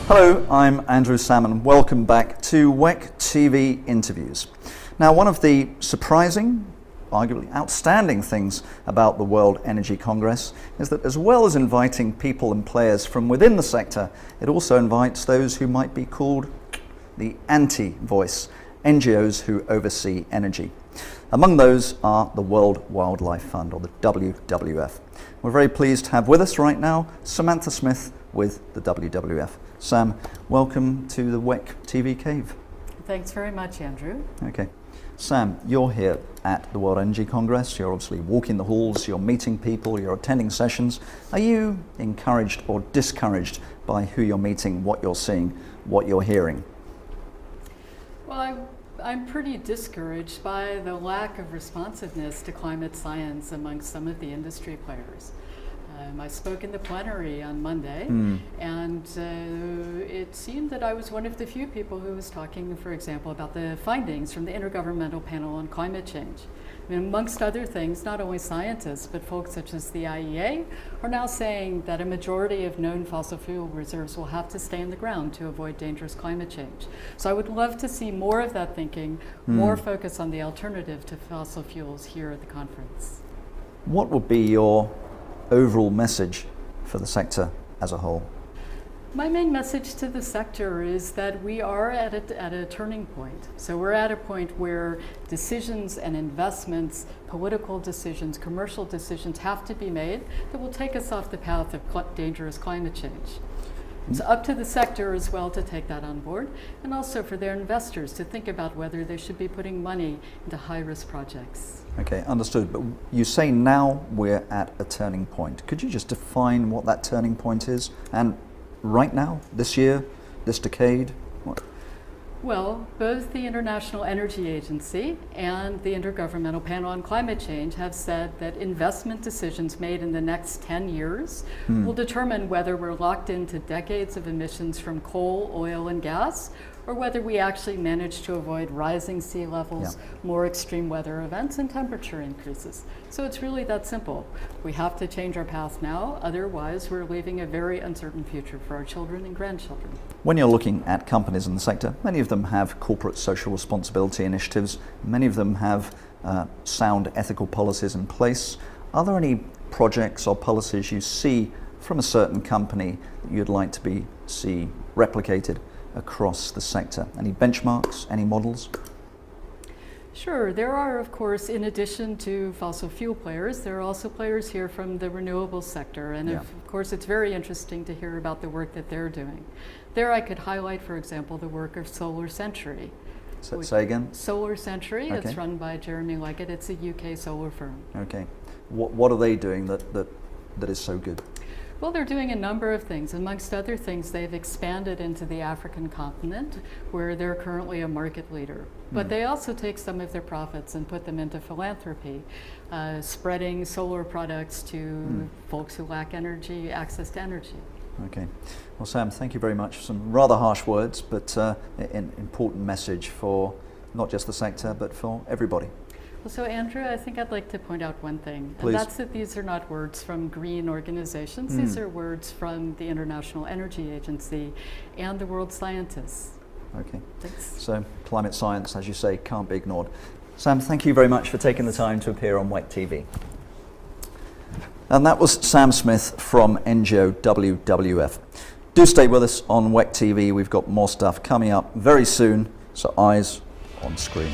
Hello, I'm Andrew Salmon. Welcome back to WEC TV interviews. Now, one of the surprising, arguably outstanding things about the World Energy Congress is that as well as inviting people and players from within the sector, it also invites those who might be called the anti-voice, NGOs who oversee energy. Among those are the World Wildlife Fund, or the WWF. We're very pleased to have with us right now Samantha Smith with the WWF. Sam, welcome to the WEC TV cave. Thanks very much, Andrew. Okay. Sam, you're here at the World Energy Congress. You're obviously walking the halls, you're meeting people, you're attending sessions. Are you encouraged or discouraged by who you're meeting, what you're seeing, what you're hearing? Well, I'm pretty discouraged by the lack of responsiveness to climate science amongst some of the industry players. I spoke in the plenary on Monday, and it seemed that I was one of the few people who was talking, for example, about the findings from the Intergovernmental Panel on Climate Change. I mean, amongst other things, not only scientists, but folks such as the IEA are now saying that a majority of known fossil fuel reserves will have to stay in the ground to avoid dangerous climate change. So I would love to see more of that thinking, more focus on the alternative to fossil fuels here at the conference. What would be your overall message for the sector as a whole? My main message to the sector is that we are at a turning point. So we're at a point where decisions and investments, political decisions, commercial decisions have to be made that will take us off the path of dangerous climate change. It's up to the sector as well to take that on board, and also for their investors to think about whether they should be putting money into high-risk projects. Okay, understood. But you say now we're at a turning point. Could you just define what that turning point is? And right now, this year, this decade? What? Well, both the International Energy Agency and the Intergovernmental Panel on Climate Change have said that investment decisions made in the next 10 years will determine whether we're locked into decades of emissions from coal, oil, and gas, or whether we actually manage to avoid rising sea levels, more extreme weather events, and temperature increases. So it's really that simple. We have to change our path now, otherwise we're leaving a very uncertain future for our children and grandchildren. When you're looking at companies in the sector, many of them have corporate social responsibility initiatives, many of them have sound ethical policies in place. Are there any projects or policies you see from a certain company that you'd like to see replicated across the sector? Any benchmarks, any models? Sure, there are, of course, in addition to fossil fuel players, there are also players here from the renewables sector, and of course it's very interesting to hear about the work that they're doing. There I could highlight, for example, the work of Solar Century. Say again? Solar Century, it's run by Jeremy Leggett, it's a UK solar firm. Okay. What are they doing that is so good? Well, they're doing a number of things. Amongst other things, they've expanded into the African continent, where they're currently a market leader. But they also take some of their profits and put them into philanthropy, spreading solar products to folks who lack access to energy. Okay. Well, Sam, thank you very much for some rather harsh words, but an important message for not just the sector, but for everybody. Well, so Andrew, I think I'd like to point out one thing, Please. and that's that these are not words from green organizations. These are words from the International Energy Agency and the world scientists. Okay. Thanks. So climate science, as you say, can't be ignored. Sam, thank you very much for taking the time to appear on WEC TV. And that was Sam Smith from NGO WWF. Do stay with us on WEC TV. We've got more stuff coming up very soon, so eyes on screen.